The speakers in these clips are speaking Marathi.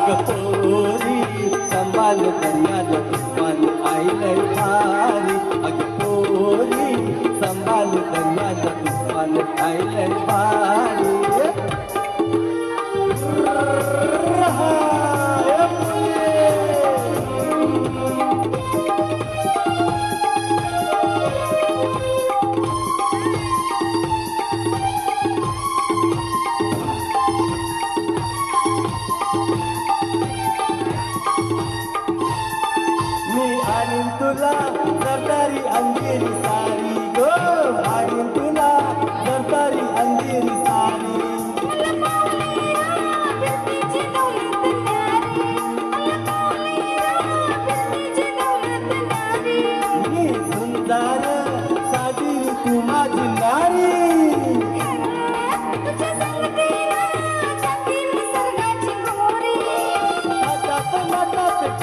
अगं पोरी संभाल दर्याला तुफान आईलय भारी. अगं पोरी संभाल दर्याला तुफान आईलय भारी. आणीन तुला जरदारी अंधेरी सारी गो. आणीन तुला जरदारी अंधेरी सारी. मी सुंदर साडी तू माझी नारी.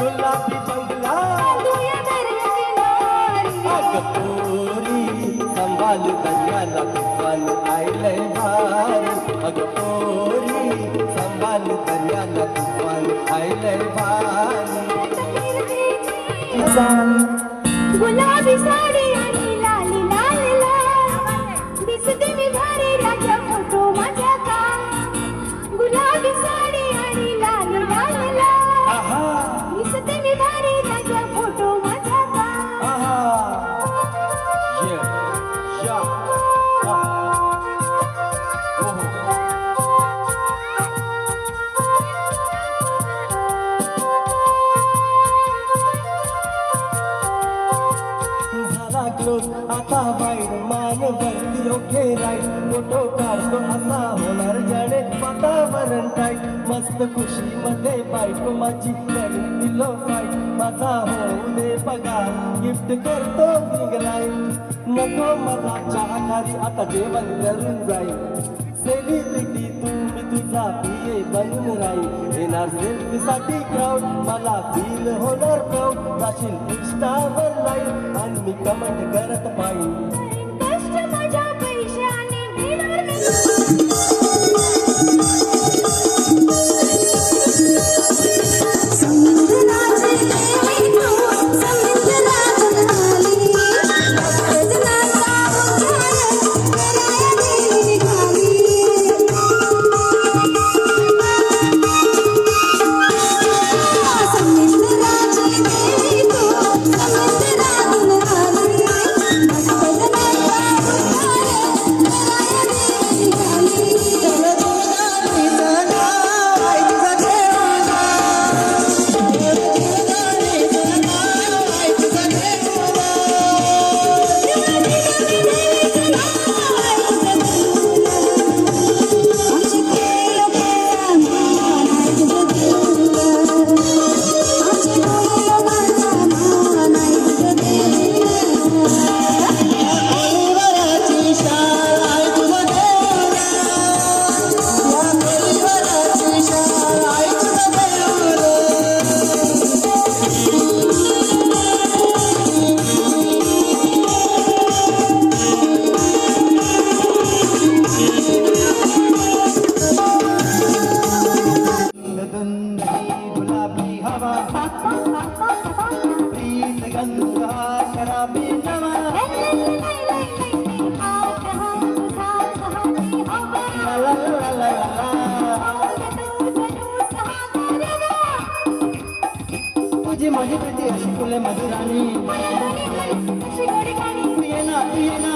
गुलाबी बंगला पोरी संभाल दर्याला तुफान आईलय भारी. अगं पोरी संभाल दर्याला तुफान आईलय भारी. गुलाबी साडी आणि लाली लाल लाल दिसते मी भारी राजा फोटो माझ्या का. गुलाबी साडी आणि लाल लाल लाल दिसते मी भारी राजा फोटो माझ्या का. झाला क्लोज आता बाहेर मान भरती ओके राईट. फोटो काढतो असा होणार जाणे वातावरण टाईट. मस्त खुशी मध्ये बायको माझी करून दिलो फाईट. माझा होऊ दे पगार गिफ्ट करतो निघलाय. नको मला चहा खारी आता जेवण करून जाईल. सेलिब्रिटी तू मी तुझा पिये बनून राहील. येणार सेल्फी साठी क्राऊड मला फील होणार प्राऊड. जाशील इंस्टावर लाईव्ह आणि मी कमेंट करत पाहिजे. कष्ट माझ्या पैशाने घेणार मी. तुझी माझी प्रीती अशी फुले मधुराणी. तू ये ना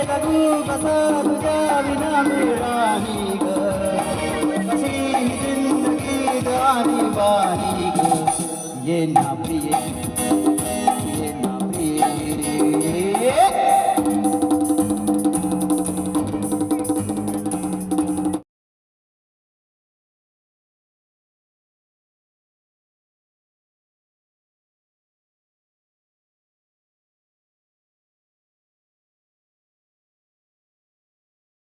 लगू कसा तुझ्या विना मिळाली ग. कशी जिंदगी गाणी बाणी ग. ये ना प्रिये